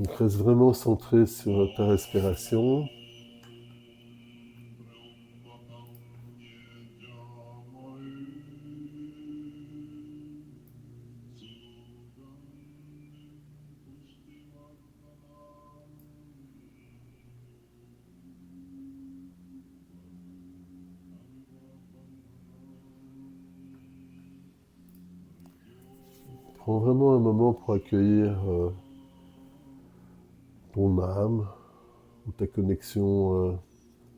Donc reste vraiment centré sur ta respiration. Prends vraiment un moment pour accueillir ton âme, ou ta connexion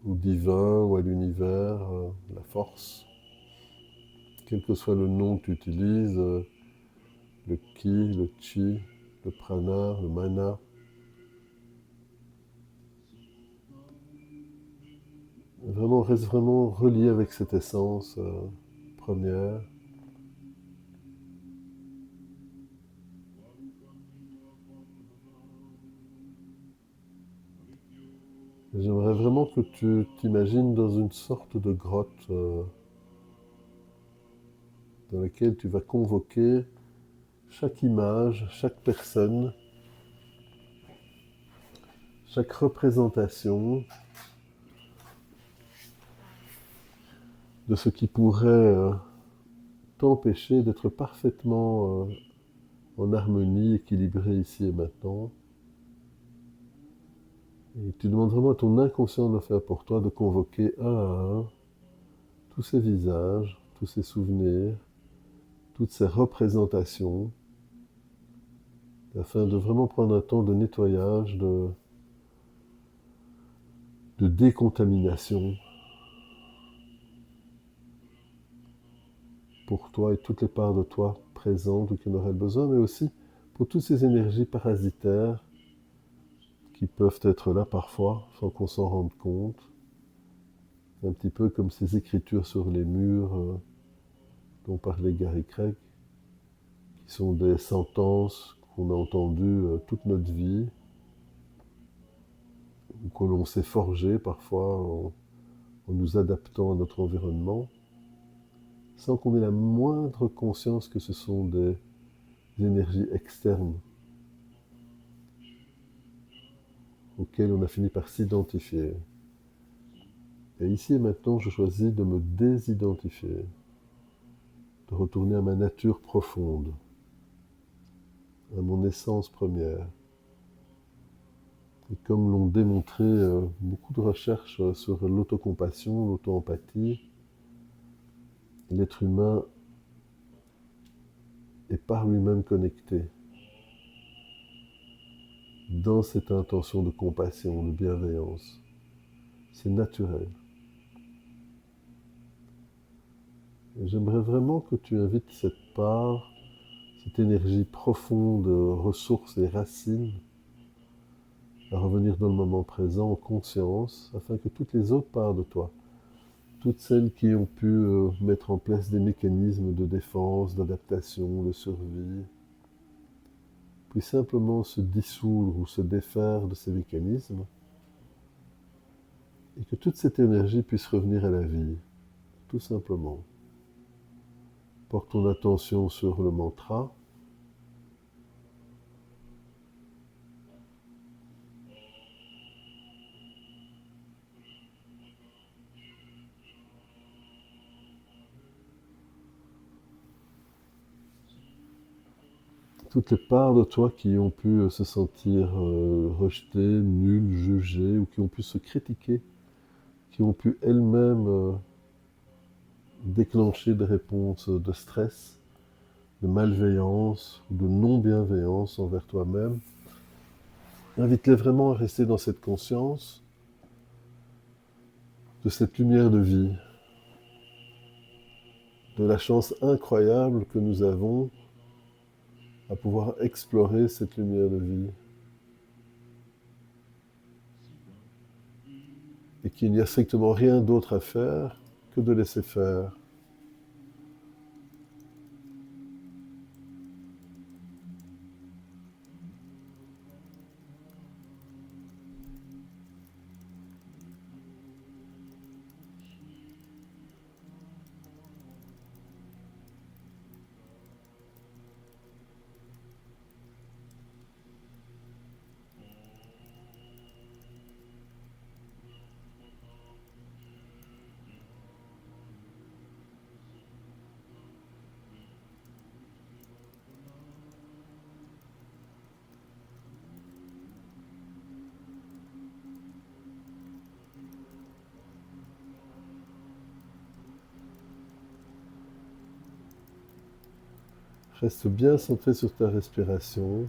au divin ou à l'univers, la force. Quel que soit le nom que tu utilises, le ki, le chi, le prana, le mana. Vraiment, reste vraiment relié avec cette essence première. J'aimerais vraiment que tu t'imagines dans une sorte de grotte dans laquelle tu vas convoquer chaque image, chaque personne, chaque représentation de ce qui pourrait t'empêcher d'être parfaitement en harmonie, équilibré ici et maintenant. Et tu demandes vraiment à ton inconscient de le faire pour toi, de convoquer un à un tous ces visages, tous ces souvenirs, toutes ces représentations, afin de vraiment prendre un temps de nettoyage, de décontamination pour toi et toutes les parts de toi présentes ou qui en auraient besoin, mais aussi pour toutes ces énergies parasitaires qui peuvent être là parfois sans qu'on s'en rende compte. Un petit peu comme ces écritures sur les murs dont parlait Gary Craig, qui sont des sentences qu'on a entendues toute notre vie, ou que l'on s'est forgé parfois en nous adaptant à notre environnement, sans qu'on ait la moindre conscience que ce sont des énergies externes auxquelles on a fini par s'identifier. Et ici et maintenant, je choisis de me désidentifier, de retourner à ma nature profonde, à mon essence première. Et comme l'ont démontré beaucoup de recherches sur l'autocompassion, l'auto-empathie, l'être humain est par lui-même connecté dans cette intention de compassion, de bienveillance. C'est naturel. Et j'aimerais vraiment que tu invites cette part, cette énergie profonde, ressources et racines, à revenir dans le moment présent en conscience, afin que toutes les autres parts de toi, toutes celles qui ont pu mettre en place des mécanismes de défense, d'adaptation, de survie, puissent simplement se dissoudre ou se défaire de ces mécanismes, et que toute cette énergie puisse revenir à la vie, tout simplement. Porte ton attention sur le mantra. Toutes les parts de toi qui ont pu se sentir rejetées, nulles, jugées, ou qui ont pu se critiquer, qui ont pu elles-mêmes déclencher des réponses de stress, de malveillance, de non-bienveillance envers toi-même. Invite-les vraiment à rester dans cette conscience de cette lumière de vie, de la chance incroyable que nous avons à pouvoir explorer cette lumière de vie. Et qu'il n'y a strictement rien d'autre à faire que de laisser faire. Reste bien centré sur ta respiration,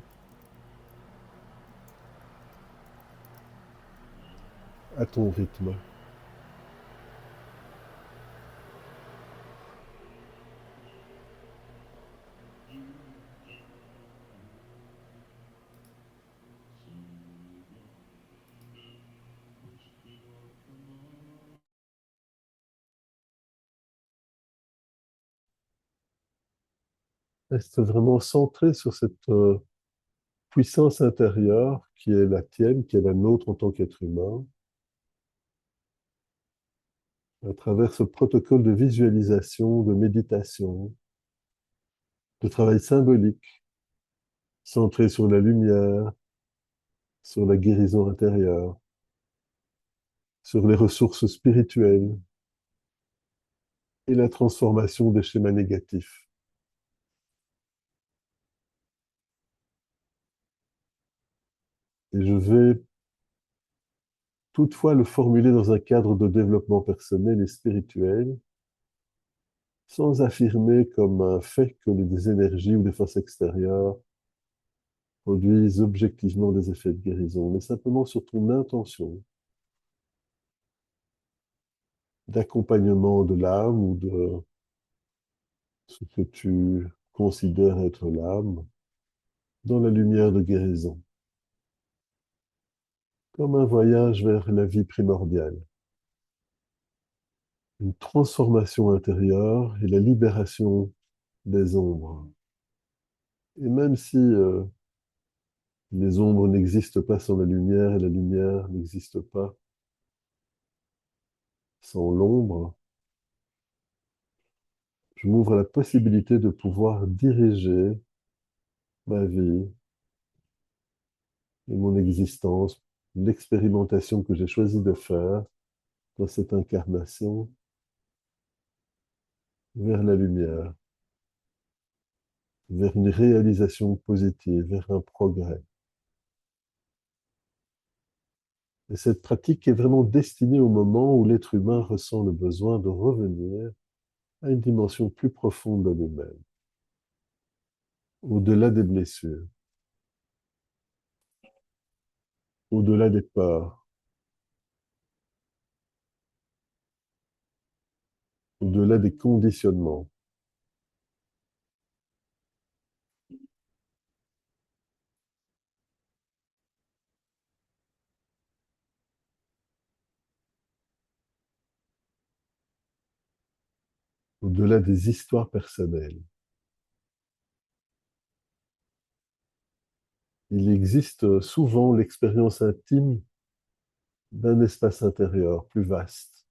à ton rythme. Reste vraiment centré sur cette puissance intérieure qui est la tienne, qui est la nôtre en tant qu'être humain, à travers ce protocole de visualisation, de méditation, de travail symbolique, centré sur la lumière, sur la guérison intérieure, sur les ressources spirituelles et la transformation des schémas négatifs. Et je vais toutefois le formuler dans un cadre de développement personnel et spirituel, sans affirmer comme un fait que des énergies ou des forces extérieures produisent objectivement des effets de guérison, mais simplement sur ton intention d'accompagnement de l'âme ou de ce que tu considères être l'âme dans la lumière de guérison, comme un voyage vers la vie primordiale, une transformation intérieure et la libération des ombres. Et même si les ombres n'existent pas sans la lumière et la lumière n'existe pas sans l'ombre, je m'ouvre à la possibilité de pouvoir diriger ma vie et mon existence, l'expérimentation que j'ai choisi de faire dans cette incarnation vers la lumière, vers une réalisation positive, vers un progrès. Et cette pratique est vraiment destinée au moment où l'être humain ressent le besoin de revenir à une dimension plus profonde de lui-même, au-delà des blessures, au-delà des peurs, au-delà des conditionnements, au-delà des histoires personnelles. Il existe souvent l'expérience intime d'un espace intérieur plus vaste,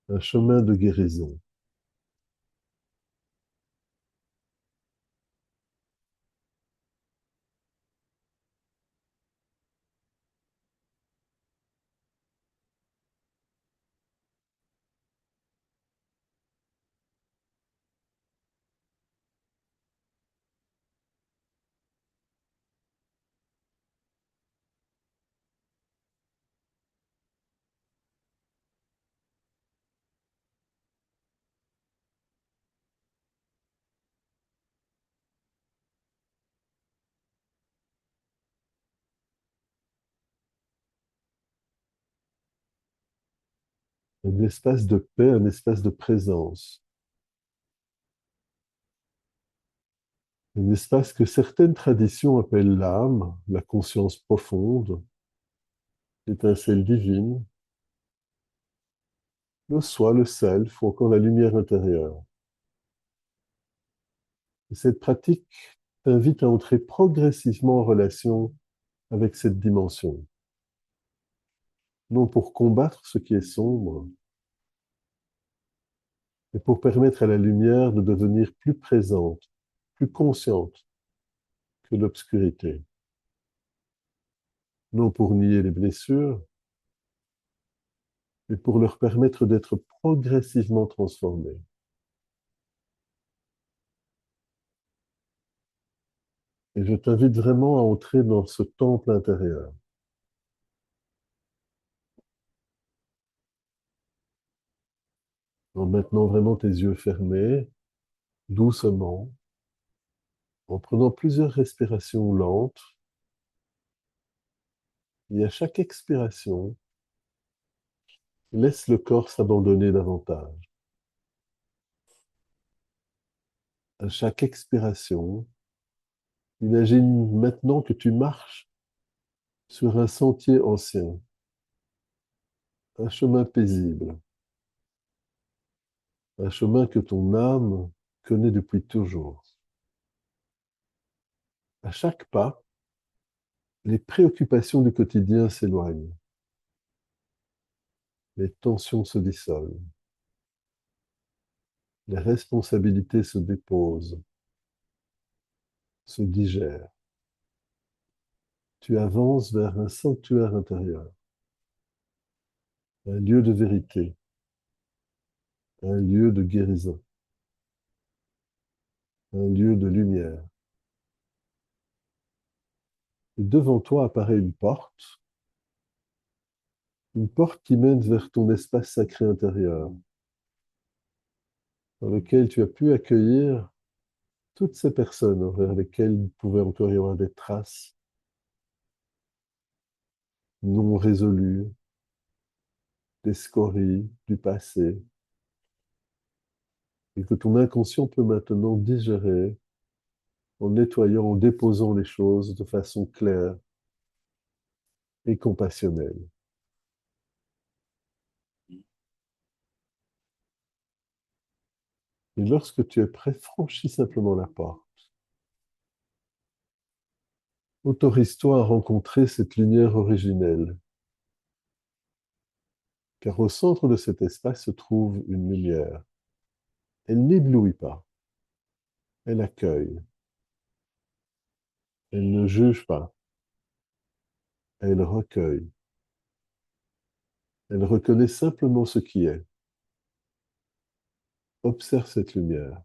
un chemin de guérison. Un espace de paix, un espace de présence, un espace que certaines traditions appellent l'âme, la conscience profonde, l'étincelle divine, le soi, le self, ou encore la lumière intérieure. Et cette pratique t'invite à entrer progressivement en relation avec cette dimension, non pour combattre ce qui est sombre, et pour permettre à la lumière de devenir plus présente, plus consciente que l'obscurité. Non pour nier les blessures, mais pour leur permettre d'être progressivement transformées. Et je t'invite vraiment à entrer dans ce temple intérieur, en maintenant vraiment tes yeux fermés, doucement, en prenant plusieurs respirations lentes, et à chaque expiration, laisse le corps s'abandonner davantage. À chaque expiration, imagine maintenant que tu marches sur un sentier ancien, un chemin paisible, un chemin que ton âme connaît depuis toujours. À chaque pas, les préoccupations du quotidien s'éloignent, les tensions se dissolvent, les responsabilités se déposent, se digèrent. Tu avances vers un sanctuaire intérieur, un lieu de vérité, un lieu de guérison, un lieu de lumière. Et devant toi apparaît une porte qui mène vers ton espace sacré intérieur, dans lequel tu as pu accueillir toutes ces personnes envers lesquelles il pouvait encore y avoir des traces non résolues, des scories du passé, et que ton inconscient peut maintenant digérer en nettoyant, en déposant les choses de façon claire et compassionnelle. Et lorsque tu es prêt, franchis simplement la porte. Autorise-toi à rencontrer cette lumière originelle, car au centre de cet espace se trouve une lumière. Elle n'éblouit pas, elle accueille, elle ne juge pas, elle recueille, elle reconnaît simplement ce qui est. Observe cette lumière,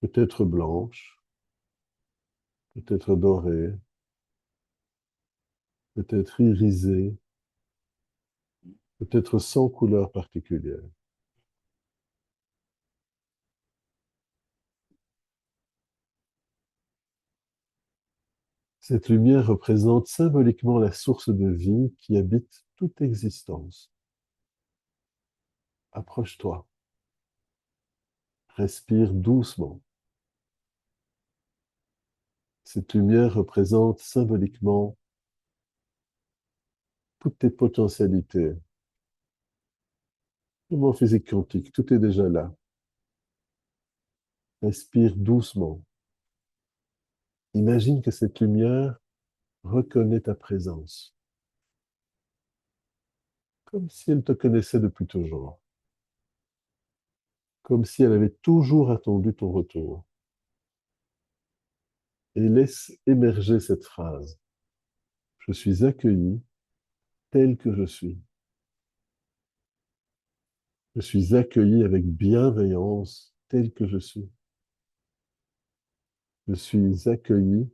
peut-être blanche, peut-être dorée, peut-être irisée, peut-être sans couleur particulière. Cette lumière représente symboliquement la source de vie qui habite toute existence. Approche-toi, respire doucement. Cette lumière représente symboliquement toutes tes potentialités. Comme en physique quantique, tout est déjà là. Respire doucement. Imagine que cette lumière reconnaît ta présence, comme si elle te connaissait depuis toujours, comme si elle avait toujours attendu ton retour. Et laisse émerger cette phrase. Je suis accueilli tel que je suis. Je suis accueilli avec bienveillance tel que je suis. Je suis accueilli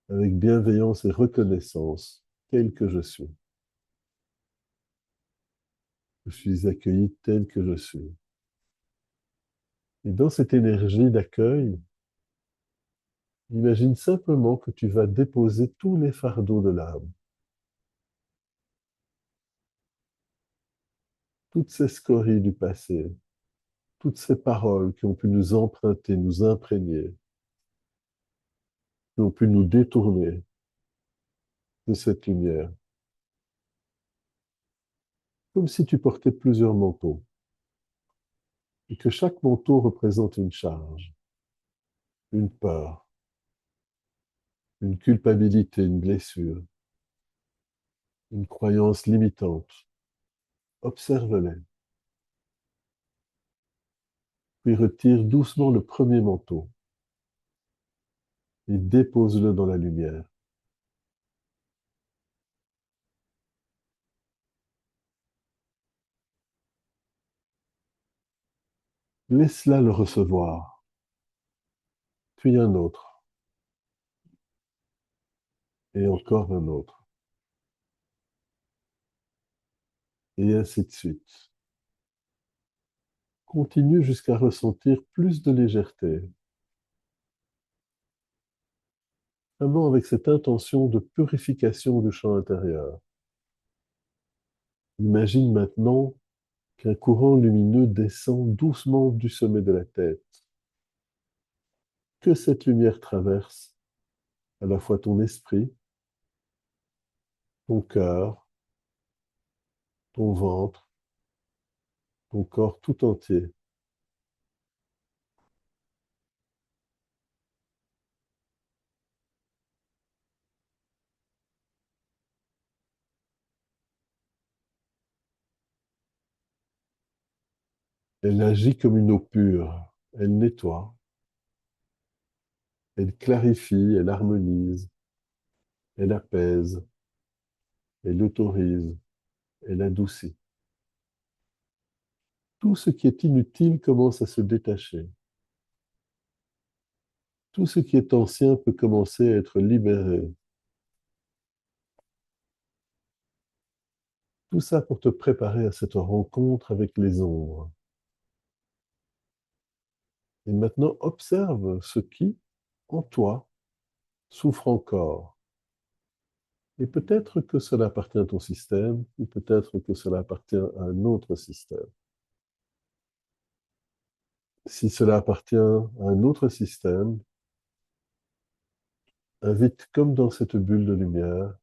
avec bienveillance et reconnaissance tel que je suis. Je suis accueilli tel que je suis. Et dans cette énergie d'accueil, imagine simplement que tu vas déposer tous les fardeaux de l'âme, toutes ces scories du passé, toutes ces paroles qui ont pu nous emprunter, nous imprégner, qui ont pu nous détourner de cette lumière, comme si tu portais plusieurs manteaux et que chaque manteau représente une charge, une peur, une culpabilité, une blessure, une croyance limitante. Observe-les. Puis retire doucement le premier manteau et dépose-le dans la lumière. Laisse-la le recevoir, puis un autre, et encore un autre, et ainsi de suite. Continue jusqu'à ressentir plus de légèreté, vraiment avec cette intention de purification du champ intérieur. Imagine maintenant qu'un courant lumineux descend doucement du sommet de la tête, que cette lumière traverse à la fois ton esprit, ton cœur, ton ventre, ton corps tout entier. Elle agit comme une eau pure. Elle nettoie, elle clarifie, elle harmonise, elle apaise, elle autorise, elle adoucit. Tout ce qui est inutile commence à se détacher. Tout ce qui est ancien peut commencer à être libéré. Tout ça pour te préparer à cette rencontre avec les ombres. Et maintenant, observe ce qui, en toi, souffre encore. Et peut-être que cela appartient à ton système, ou peut-être que cela appartient à un autre système. Si cela appartient à un autre système, invite, comme dans cette bulle de lumière,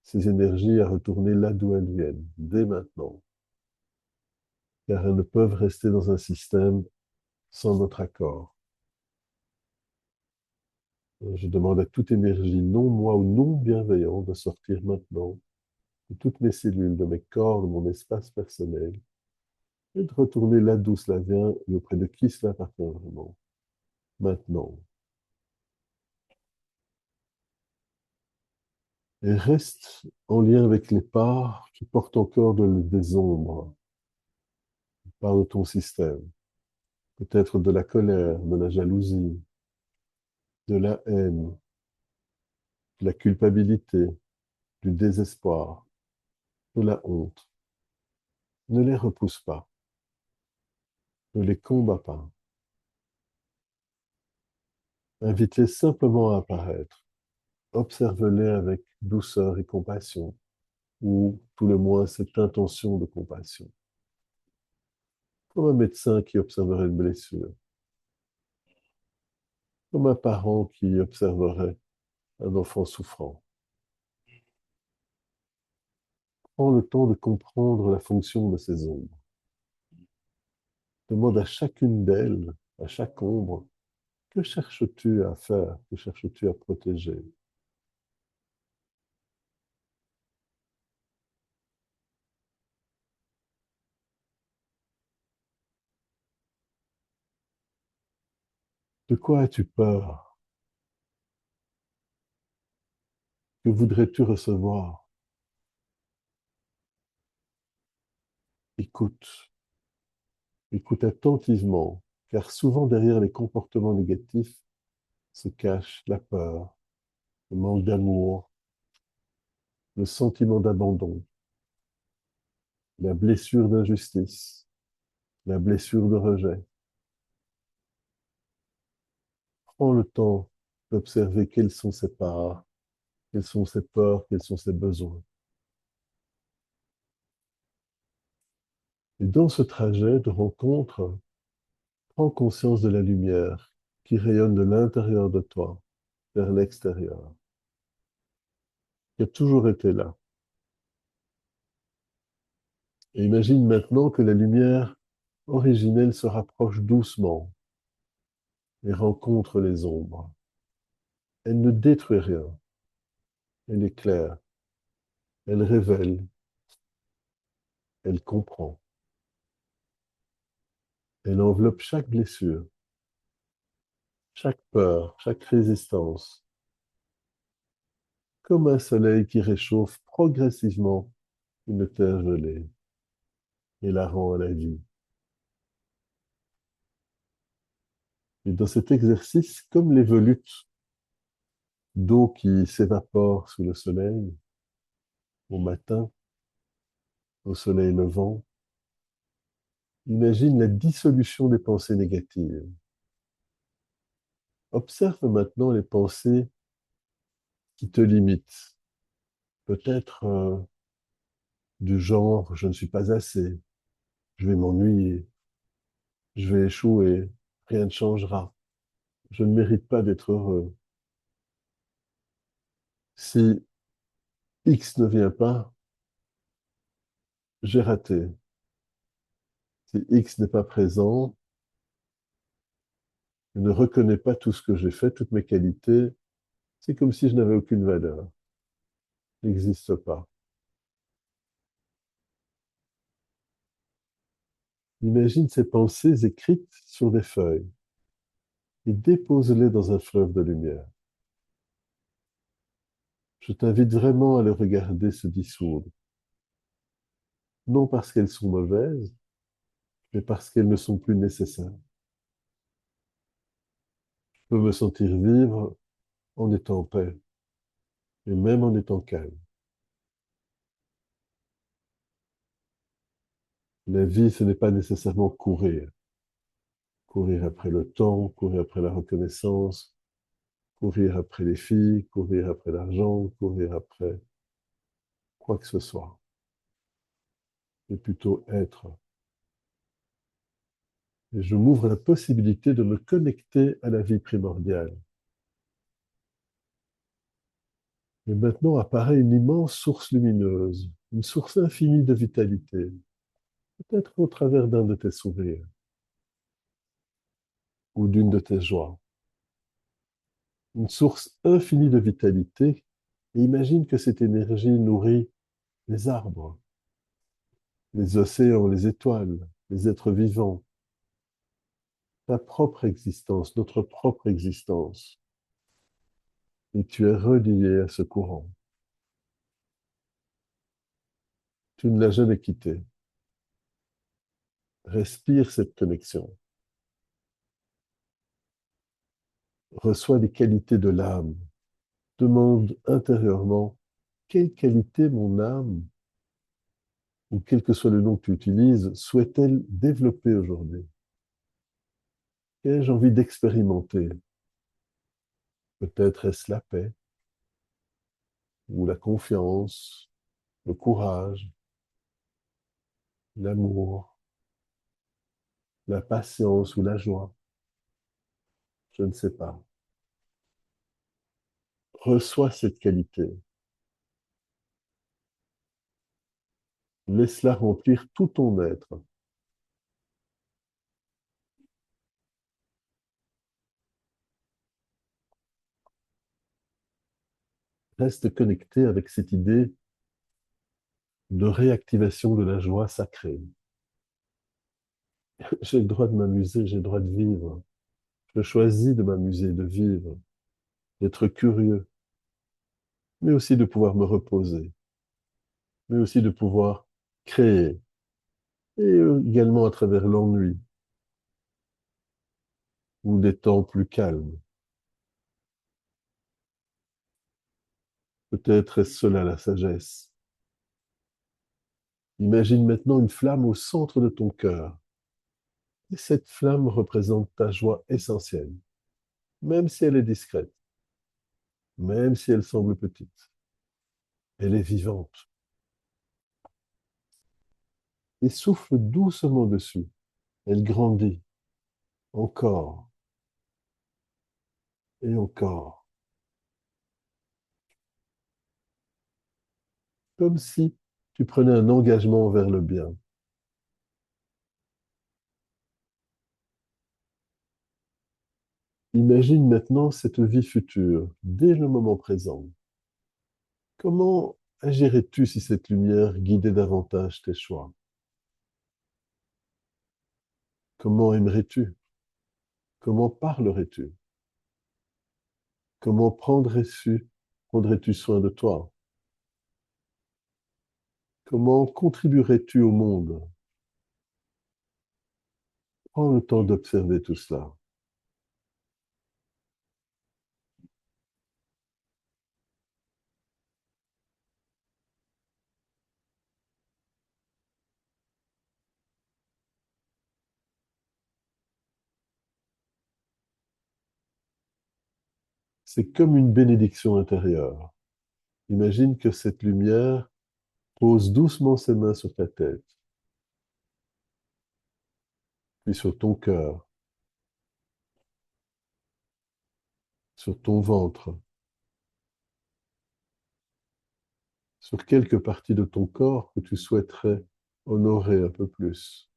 ces énergies à retourner là d'où elles viennent, dès maintenant, car elles ne peuvent rester dans un système sans notre accord. Je demande à toute énergie non moi ou non bienveillante de sortir maintenant de toutes mes cellules, de mes corps, de mon espace personnel, et de retourner là d'où cela vient et auprès de qui cela appartient vraiment. Maintenant. Et reste en lien avec les parts qui portent encore des ombres, par de ton système. Peut-être de la colère, de la jalousie, de la haine, de la culpabilité, du désespoir, de la honte. Ne les repousse pas, ne les combats pas. Invite-les simplement à apparaître. Observe-les avec douceur et compassion, ou tout le moins cette intention de compassion. Comme un médecin qui observerait une blessure, comme un parent qui observerait un enfant souffrant. Prends le temps de comprendre la fonction de ces ombres. Demande à chacune d'elles, à chaque ombre, que cherches-tu à faire? Que cherches-tu à protéger? De quoi as-tu peur? Que voudrais-tu recevoir? Écoute, écoute attentivement, car souvent derrière les comportements négatifs se cache la peur, le manque d'amour, le sentiment d'abandon, la blessure d'injustice, la blessure de rejet. Prends le temps d'observer quelles sont ces parts, quelles sont ses peurs, quels sont ses besoins. Et dans ce trajet de rencontre, prends conscience de la lumière qui rayonne de l'intérieur de toi vers l'extérieur, qui a toujours été là. Et imagine maintenant que la lumière originelle se rapproche doucement et rencontre les ombres. Elle ne détruit rien, elle éclaire, elle révèle, elle comprend. Elle enveloppe chaque blessure, chaque peur, chaque résistance, comme un soleil qui réchauffe progressivement une terre gelée et la rend à la vie. Et dans cet exercice, comme les volutes d'eau qui s'évaporent sous le soleil, au matin, au soleil levant, imagine la dissolution des pensées négatives. Observe maintenant les pensées qui te limitent. Peut-être du genre, je ne suis pas assez, je vais m'ennuyer, je vais échouer, rien ne changera, je ne mérite pas d'être heureux. Si X ne vient pas, j'ai raté. Si X n'est pas présent, je ne reconnais pas tout ce que j'ai fait, toutes mes qualités, c'est comme si je n'avais aucune valeur, n'existe pas. Imagine ces pensées écrites sur des feuilles et dépose-les dans un fleuve de lumière. Je t'invite vraiment à les regarder se dissoudre, non parce qu'elles sont mauvaises, mais parce qu'elles ne sont plus nécessaires. Je peux me sentir vivre en étant en paix, et même en étant calme. La vie, ce n'est pas nécessairement courir. Courir après le temps, courir après la reconnaissance, courir après les filles, courir après l'argent, courir après quoi que ce soit. Mais plutôt être. Et je m'ouvre la possibilité de me connecter à la vie primordiale. Et maintenant apparaît une immense source lumineuse, une source infinie de vitalité, peut-être au travers d'un de tes sourires ou d'une de tes joies. Une source infinie de vitalité. Et imagine que cette énergie nourrit les arbres, les océans, les étoiles, les êtres vivants, ta propre existence, notre propre existence. Et tu es relié à ce courant. Tu ne l'as jamais quitté. Respire cette connexion. Reçois les qualités de l'âme. Demande intérieurement quelle qualité mon âme, ou quel que soit le nom que tu utilises, souhaite-t-elle développer aujourd'hui? Qu'ai-je envie d'expérimenter? Peut-être est-ce la paix, ou la confiance, le courage, l'amour, la patience ou la joie. Je ne sais pas. Reçois cette qualité. Laisse-la remplir tout ton être. Reste connecté avec cette idée de réactivation de la joie sacrée. J'ai le droit de m'amuser, j'ai le droit de vivre. Je choisis de m'amuser, de vivre, d'être curieux, mais aussi de pouvoir me reposer, mais aussi de pouvoir créer, et également à travers l'ennui ou des temps plus calmes. Peut-être est-ce cela la sagesse. Imagine maintenant une flamme au centre de ton cœur, et cette flamme représente ta joie essentielle, même si elle est discrète, même si elle semble petite. Elle est vivante. Et souffle doucement dessus. Elle grandit encore et encore, comme si tu prenais un engagement vers le bien. Imagine maintenant cette vie future, dès le moment présent. Comment agirais-tu si cette lumière guidait davantage tes choix? Comment aimerais-tu? Comment parlerais-tu? Comment prendrais-tu soin de toi? Comment contribuerais-tu au monde? Prends le temps d'observer tout cela. C'est comme une bénédiction intérieure. Imagine que cette lumière pose doucement ses mains sur ta tête, puis sur ton cœur, sur ton ventre, sur quelques parties de ton corps que tu souhaiterais honorer un peu plus,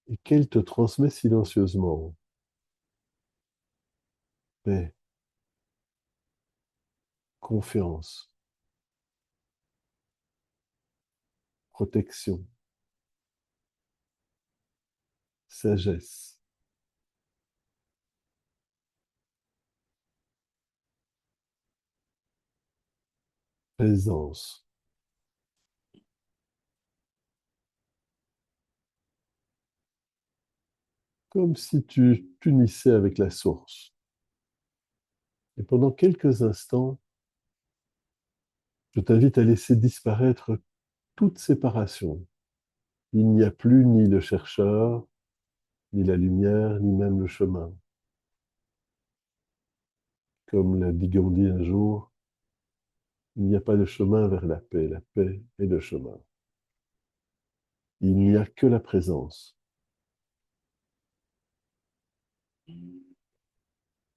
et qu'elle te transmet silencieusement paix, confiance, protection, sagesse, présence, comme si tu t'unissais avec la source. Et pendant quelques instants, je t'invite à laisser disparaître toute séparation. Il n'y a plus ni le chercheur, ni la lumière, ni même le chemin. Comme l'a dit Gandhi un jour, il n'y a pas de chemin vers la paix est le chemin. Il n'y a que la présence,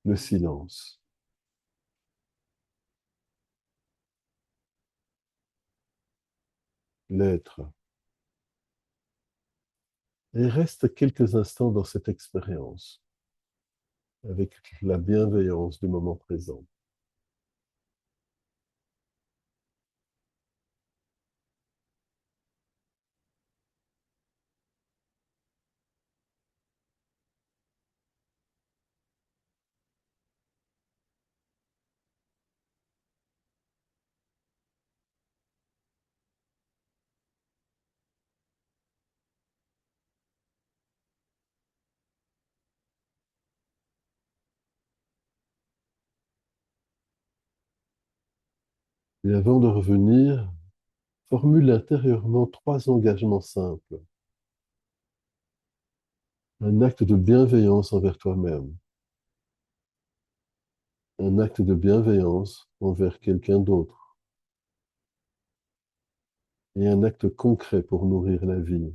le silence, l'être. Et reste quelques instants dans cette expérience, avec la bienveillance du moment présent. Et avant de revenir, formule intérieurement 3 engagements simples. Un acte de bienveillance envers toi-même, un acte de bienveillance envers quelqu'un d'autre, et un acte concret pour nourrir la vie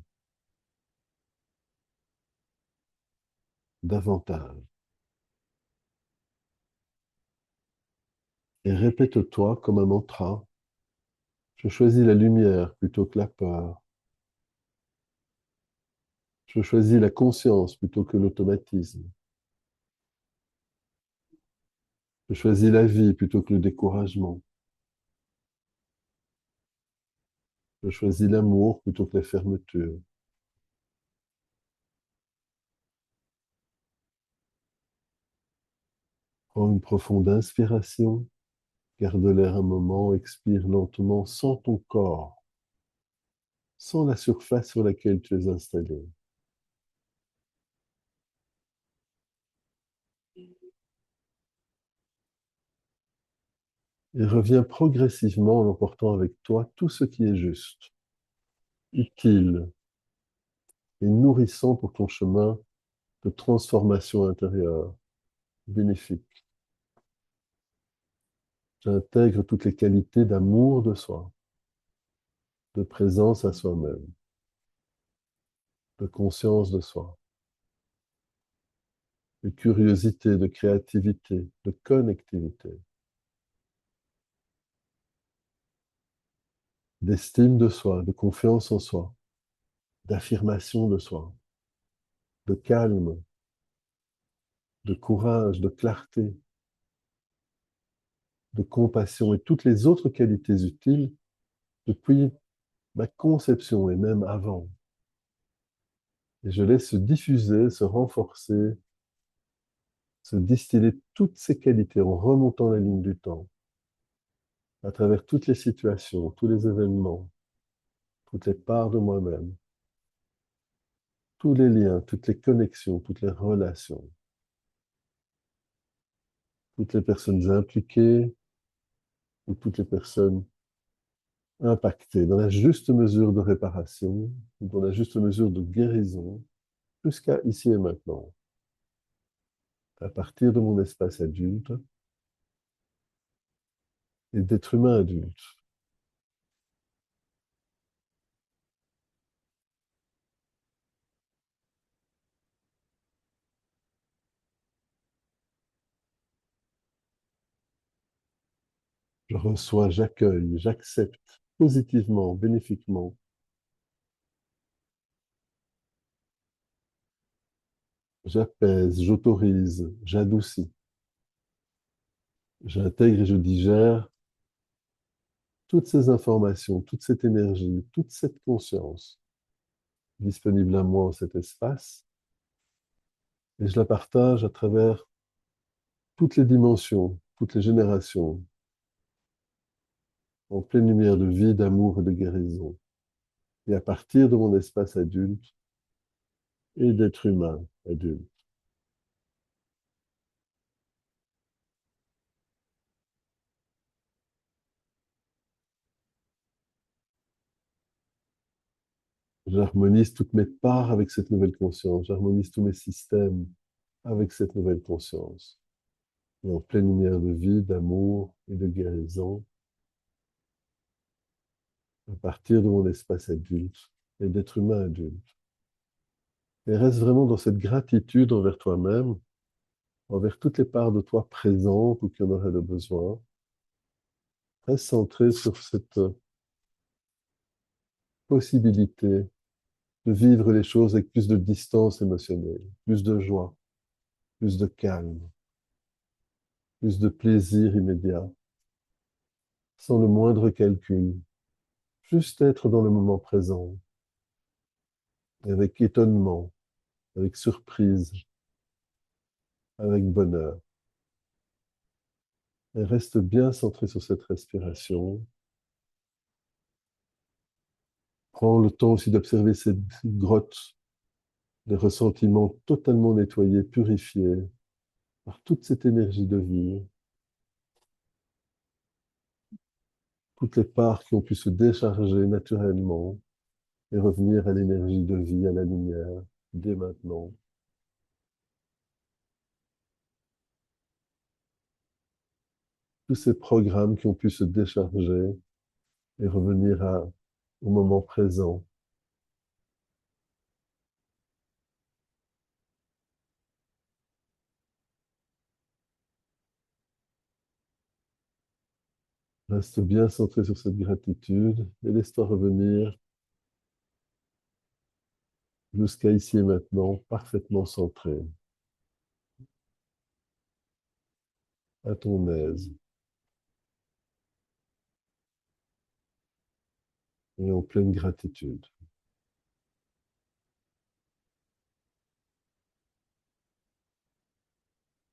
davantage. Et répète-toi comme un mantra, je choisis la lumière plutôt que la peur. Je choisis la conscience plutôt que l'automatisme. Je choisis la vie plutôt que le découragement. Je choisis l'amour plutôt que la fermeture. Prends une profonde inspiration, garde l'air un moment, expire lentement sans ton corps, sans la surface sur laquelle tu es installé. Et reviens progressivement en emportant avec toi tout ce qui est juste, utile et nourrissant pour ton chemin de transformation intérieure, bénéfique. J'intègre toutes les qualités d'amour de soi, de présence à soi-même, de conscience de soi, de curiosité, de créativité, de connectivité, d'estime de soi, de confiance en soi, d'affirmation de soi, de calme, de courage, de clarté, de compassion et toutes les autres qualités utiles depuis ma conception et même avant. Et je laisse se diffuser, se renforcer, se distiller toutes ces qualités en remontant la ligne du temps, à travers toutes les situations, tous les événements, toutes les parts de moi-même, tous les liens, toutes les connexions, toutes les relations, toutes les personnes impliquées ou toutes les personnes impactées, dans la juste mesure de réparation, dans la juste mesure de guérison, jusqu'à ici et maintenant. À partir de mon espace adulte et d'être humain adulte. Je reçois, j'accueille, j'accepte positivement, bénéfiquement. J'apaise, j'autorise, j'adoucis. J'intègre et je digère toutes ces informations, toute cette énergie, toute cette conscience disponible à moi en cet espace et je la partage à travers toutes les dimensions, toutes les générations, en pleine lumière de vie, d'amour et de guérison. Et à partir de mon espace adulte et d'être humain adulte. J'harmonise toutes mes parts avec cette nouvelle conscience. J'harmonise tous mes systèmes avec cette nouvelle conscience. Et en pleine lumière de vie, d'amour et de guérison, à partir de mon espace adulte et d'être humain adulte. Et reste vraiment dans cette gratitude envers toi-même, envers toutes les parts de toi présentes ou qui en auraient le besoin. Reste centré sur cette possibilité de vivre les choses avec plus de distance émotionnelle, plus de joie, plus de calme, plus de plaisir immédiat, sans le moindre calcul, juste être dans le moment présent, avec étonnement, avec surprise, avec bonheur. Et reste bien centré sur cette respiration. Prends le temps aussi d'observer cette grotte, les ressentiments totalement nettoyés, purifiés par toute cette énergie de vie, toutes les parts qui ont pu se décharger naturellement et revenir à l'énergie de vie, à la lumière, dès maintenant. Tous ces programmes qui ont pu se décharger et revenir au moment présent. Reste bien centré sur cette gratitude et laisse-toi revenir jusqu'à ici et maintenant, parfaitement centré, à ton aise et en pleine gratitude.